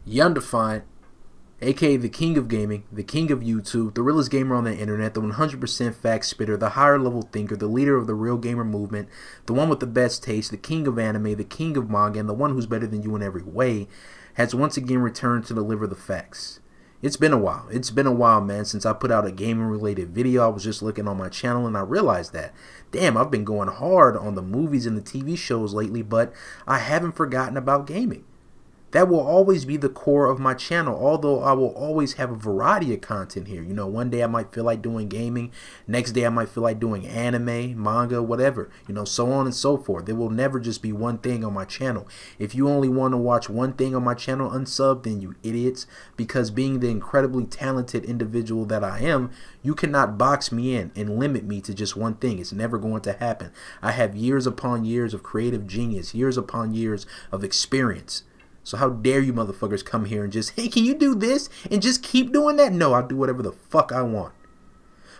Undefined, aka the king of gaming, the king of YouTube, the realest gamer on the internet, the 100% fact spitter, the higher level thinker, the leader of the real gamer movement, the one with the best taste, the king of anime, the king of manga, and the one who's better than you in every way, has once again returned to deliver the facts. It's been a while. It's been a while, man, since I put out a gaming-related video. I was just looking on my channel and I realized that, damn, I've been going hard on the movies and the TV shows lately, but I haven't forgotten about gaming. That will always be the core of my channel, although I will always have a variety of content here. You know, one day I might feel like doing gaming, next day I might feel like doing anime, manga, whatever, you know, so on and so forth. There will never just be one thing on my channel. If you only want to watch one thing on my channel, unsub, then you idiots, because being the incredibly talented individual that I am, you cannot box me in and limit me to just one thing. It's never going to happen. I have years upon years of creative genius, years upon years of experience. So how dare you motherfuckers come here and just, hey, can you do this? And just keep doing that? No, I'll do whatever the fuck I want.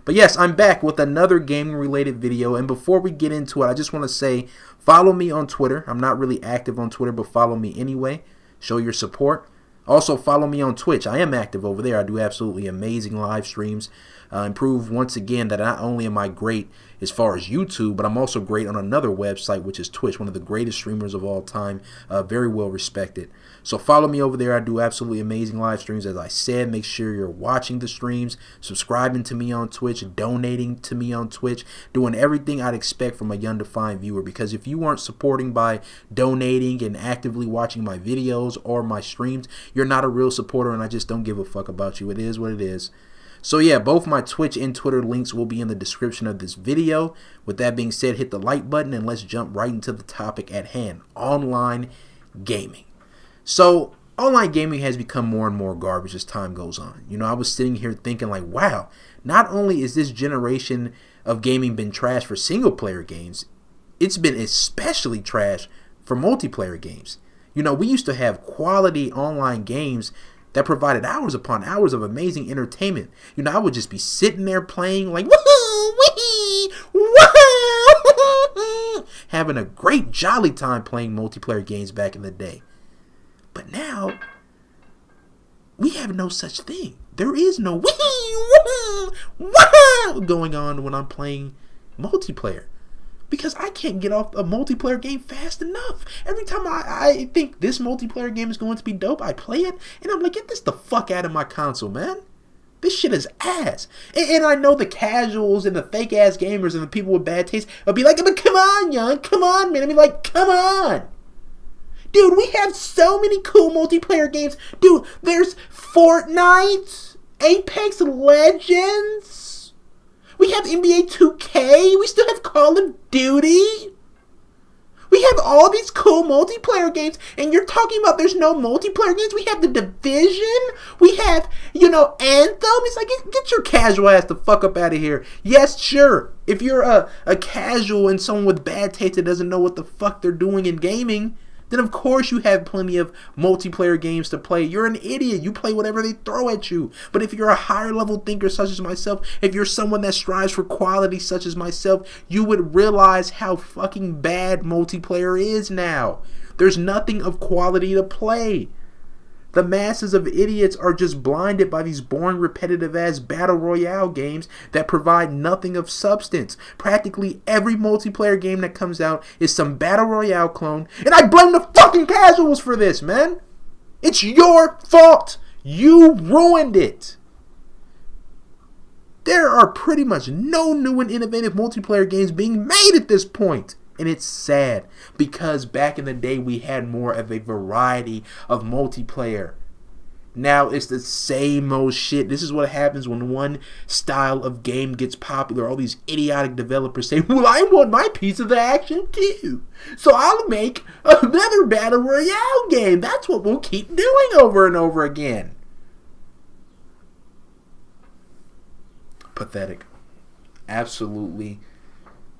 But yes, I'm back with another gaming related video. And before we get into it, I just want to say, follow me on Twitter. I'm not really active on Twitter, but follow me anyway. Show your support. Also, follow me on Twitch. I am active over there. I do absolutely amazing live streams. Prove once again that not only am I great as far as YouTube, but I'm also great on another website, which is Twitch, one of the greatest streamers of all time, very well respected. So follow me over there. I do absolutely amazing live streams. As I said, make sure you're watching the streams, subscribing to me on Twitch, donating to me on Twitch, doing everything I'd expect from a Undefined viewer. Because if you weren't supporting by donating and actively watching my videos or my streams, you're not a real supporter, and I just don't give a fuck about you. It is what it is. So yeah, both my Twitch and Twitter links will be in the description of this video. With that being said, hit the like button and let's jump right into the topic at hand, online gaming. So online gaming has become more and more garbage as time goes on. You know, I was sitting here thinking like, wow, not only is this generation of gaming been trash for single player games, it's been especially trash for multiplayer games. You know, we used to have quality online games that provided hours upon hours of amazing entertainment. You know, I would just be sitting there playing like, woohoo, wee, woohoo, having a great jolly time playing multiplayer games back in the day. But now, we have no such thing. There is no woohoo, woohoo going on when I'm playing multiplayer. Because I can't get off a multiplayer game fast enough. Every time I think this multiplayer game is going to be dope, I play it, and I'm like, get this the fuck out of my console, man. This shit is ass. And I know the casuals and the fake-ass gamers and the people with bad taste will be like, but come on, young, come on, man. I'll be like, come on. Dude, we have so many cool multiplayer games. Dude, there's Fortnite, Apex Legends. We have NBA 2K. We still have Call of Duty. We have all these cool multiplayer games. And you're talking about there's no multiplayer games? We have The Division. We have, you know, Anthem. It's like, get your casual ass the fuck up out of here. Yes, sure. If you're a casual and someone with bad taste that doesn't know what the fuck they're doing in gaming, then of course you have plenty of multiplayer games to play. You're an idiot. You play whatever they throw at you. But if you're a higher level thinker such as myself, if you're someone that strives for quality such as myself, you would realize how fucking bad multiplayer is now. There's nothing of quality to play. The masses of idiots are just blinded by these boring, repetitive-ass battle royale games that provide nothing of substance. Practically every multiplayer game that comes out is some battle royale clone, and I blame the fucking casuals for this, man. It's your fault. You ruined it. There are pretty much no new and innovative multiplayer games being made at this point. And it's sad because back in the day we had more of a variety of multiplayer. Now it's the same old shit. This is what happens when one style of game gets popular. All these idiotic developers say, well, I want my piece of the action too. So I'll make another battle royale game. That's what we'll keep doing over and over again. Pathetic. Absolutely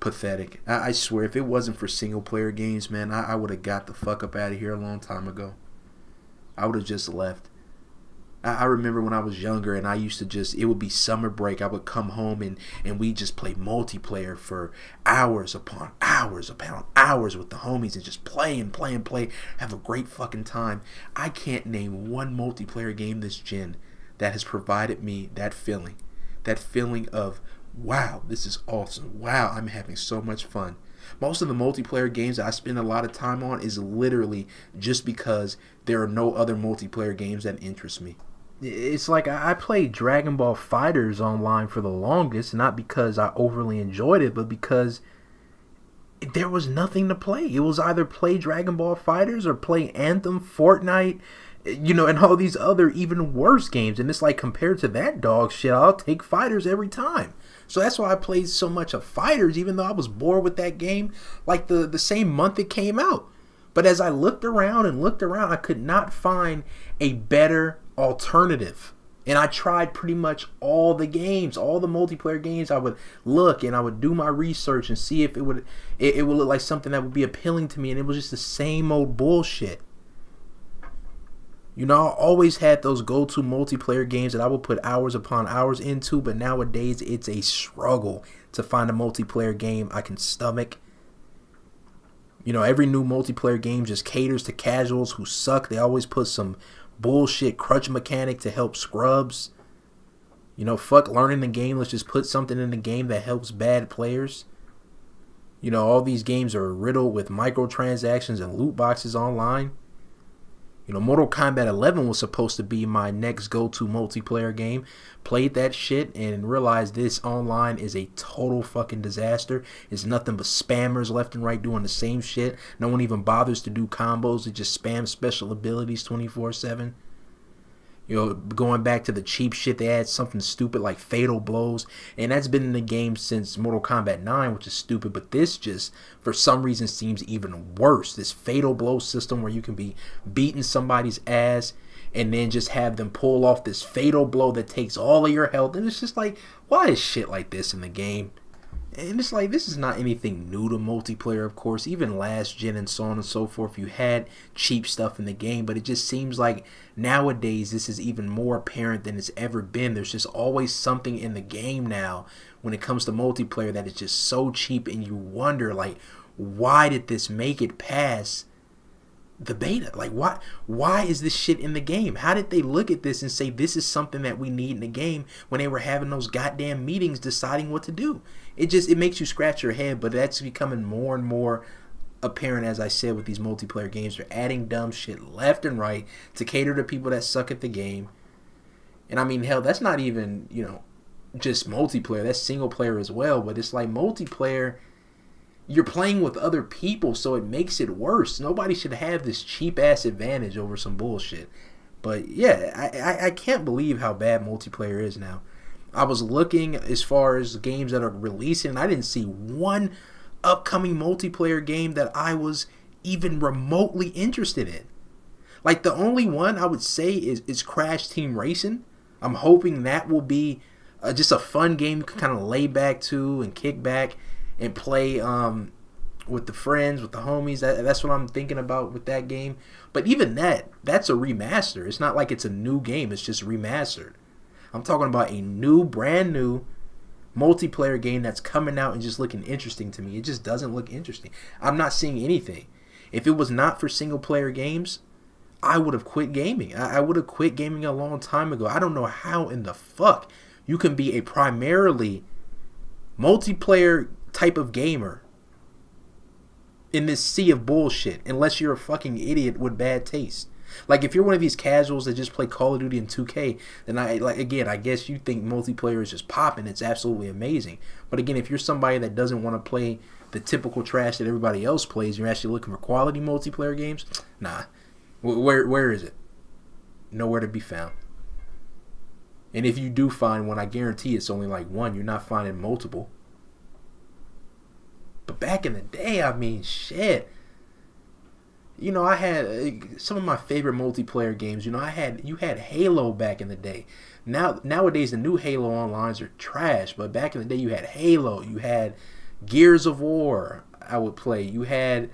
pathetic. I swear, if it wasn't for single player games, man, I would have got the fuck up out of here a long time ago. I would have just left. I remember when I was younger and I used to just, it would be summer break. I would come home and we just play multiplayer for hours upon hours upon hours with the homies and just play and play and play. Have a great fucking time. I can't name one multiplayer game this gen that has provided me that feeling. That feeling of, wow, this is awesome. Wow, I'm having so much fun. Most of the multiplayer games that I spend a lot of time on is literally just because there are no other multiplayer games that interest me. It's like I played Dragon Ball FighterZ online for the longest, not because I overly enjoyed it, but because there was nothing to play. It was either play Dragon Ball FighterZ or play Anthem, Fortnite, and all these other even worse games. And it's like, compared to that dog shit, I'll take FighterZ every time. So that's why I played so much of FighterZ, even though I was bored with that game like the same month it came out. But as I looked around, I could not find a better alternative. And I tried pretty much all the games, all the multiplayer games. I would look and I would do my research and see if it would look like something that would be appealing to me. And it was just the same old bullshit. I always had those go-to multiplayer games that I would put hours upon hours into, but nowadays it's a struggle to find a multiplayer game I can stomach. Every new multiplayer game just caters to casuals who suck. They always put some bullshit crutch mechanic to help scrubs. Fuck learning the game. Let's just put something in the game that helps bad players. All these games are riddled with microtransactions and loot boxes online. Mortal Kombat 11 was supposed to be my next go-to multiplayer game. Played that shit and realized this online is a total fucking disaster. It's nothing but spammers left and right doing the same shit. No one even bothers to do combos. They just spam special abilities 24/7. Going back to the cheap shit, they add something stupid like fatal blows, and that's been in the game since Mortal Kombat 9, which is stupid, but this just, for some reason, seems even worse. This fatal blow system where you can be beating somebody's ass and then just have them pull off this fatal blow that takes all of your health, and it's just like, why is shit like this in the game? And it's like, this is not anything new to multiplayer, of course. Even last gen and so on and so forth, you had cheap stuff in the game. But it just seems like nowadays this is even more apparent than it's ever been. There's just always something in the game now when it comes to multiplayer that is just so cheap. And you wonder, like, why did this make it past the beta? Like, why is this shit in the game? How did they look at this and say this is something that we need in the game when they were having those goddamn meetings deciding what to do? It makes you scratch your head, but that's becoming more and more apparent, as I said, with these multiplayer games. They're adding dumb shit left and right to cater to people that suck at the game. And I mean, hell, that's not even, just multiplayer. That's single player as well. But it's like multiplayer, you're playing with other people, so it makes it worse. Nobody should have this cheap-ass advantage over some bullshit. But yeah, I can't believe how bad multiplayer is now. I was looking as far as games that are releasing, and I didn't see one upcoming multiplayer game that I was even remotely interested in. Like, the only one I would say is Crash Team Racing. I'm hoping that will be just a fun game you can kind of lay back to and kick back and play with the friends, with the homies. That's what I'm thinking about with that game. But even that's a remaster. It's not like it's a new game. It's just remastered. I'm talking about a brand new multiplayer game that's coming out and just looking interesting to me. It just doesn't look interesting. I'm not seeing anything. If it was not for single player games, I would have quit gaming. I would have quit gaming a long time ago. I don't know how in the fuck you can be a primarily multiplayer type of gamer in this sea of bullshit unless you're a fucking idiot with bad taste. Like, if you're one of these casuals that just play Call of Duty and 2K, then I guess you think multiplayer is just popping. It's absolutely amazing. But again, if you're somebody that doesn't want to play the typical trash that everybody else plays, you're actually looking for quality multiplayer games, nah. Where is it? Nowhere to be found. And if you do find one, I guarantee it's only like one. You're not finding multiple. But back in the day, I mean, shit. I had some of my favorite multiplayer games. You had Halo back in the day. Nowadays, the new Halo Onlines are trash. But back in the day, you had Halo. You had Gears of War. I would play. You had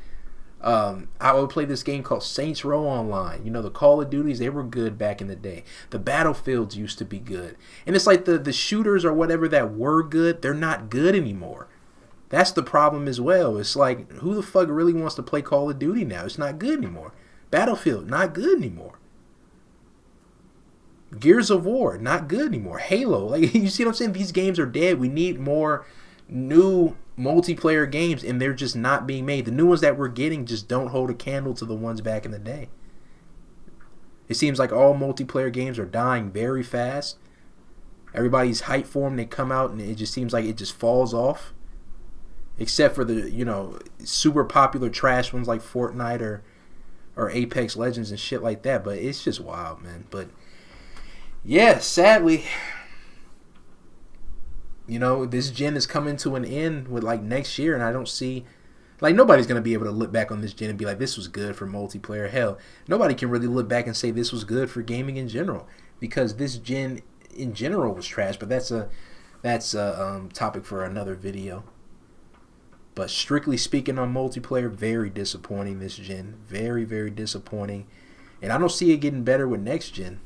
I would play this game called Saints Row Online. You know, the Call of Duties, they were good back in the day. The Battlefields used to be good. And it's like the shooters or whatever that were good, they're not good anymore. That's the problem as well. It's like, who the fuck really wants to play Call of Duty now? It's not good anymore. Battlefield, not good anymore. Gears of War, not good anymore. Halo, like, you see what I'm saying? These games are dead. We need more new multiplayer games, and they're just not being made. The new ones that we're getting just don't hold a candle to the ones back in the day. It seems like all multiplayer games are dying very fast. Everybody's hyped for them. They come out, and it just seems like it just falls off. Except for the, you know, super popular trash ones like Fortnite or Apex Legends and shit like that. But it's just wild, man. But yeah, sadly, you know, this gen is coming to an end with like next year, and I don't see, like, nobody's going to be able to look back on this gen and be like, this was good for multiplayer. Hell, nobody can really look back and say this was good for gaming in general, because this gen in general was trash. But that's a topic for another video. But strictly speaking on multiplayer, very disappointing this gen. Very, very disappointing. And I don't see it getting better with next gen.